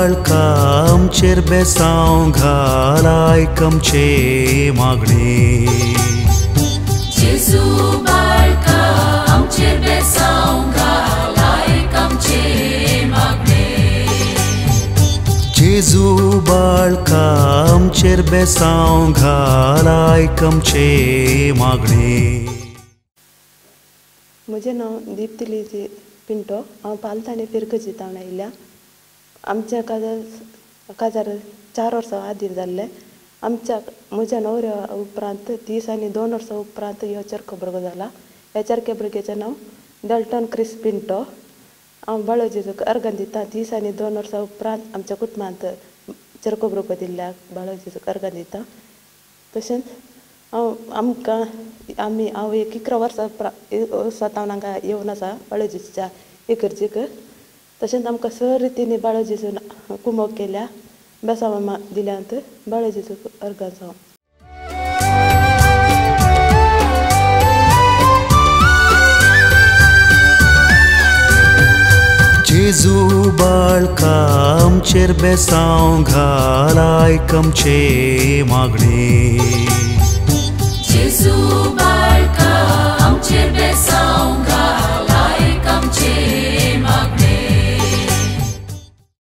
बाळका आमचेर बेसांव घाल आयक आमचे मागणे जेजू बाळका आमचेर बेसांव घाल आयक आमचे मागणे जेजू बाळका आमचेर बेसांव घाल आयक आमचे मागणे। म्हजें नांव दीप्ती लिजी पिंटो। हांव पालतांनी फिरकजी तावन आयिल्ल्या। आमच्या काजार 4 वर्सां आदीं जाल्ले। म्हज्या न्हवऱ्या उपरांत 30 आनी 2 वर्सां उपरांत हो चरको भुरगो जाला। ह्या चरके भुरग्याचें नांव डेल्टन क्रिस पिंटो। हांव बाळो जेजूक अर्घां दितां। 30 आनी 2 वर्सां उपरांत आमच्या कुटुंबांत चरको भुरगो दिल्ल्याक बाळो जेजूक अर्घां दितां। तशेंच हांव एक 11 वर्सां स्वतावन हांगा येवन आसा बाळो जेजूच्या इगर्जेक। तशेंच आमकां सर रितींनी बाळो जेजून कुमोग केल्या, बेसांव दिल्यांत बाळो जेजूक अर्घां जावं। जेजू बाळका आमचेर बेसांव घाल आयक आमचे मागणे जेजू बाळका आमचेर बेसांव घाल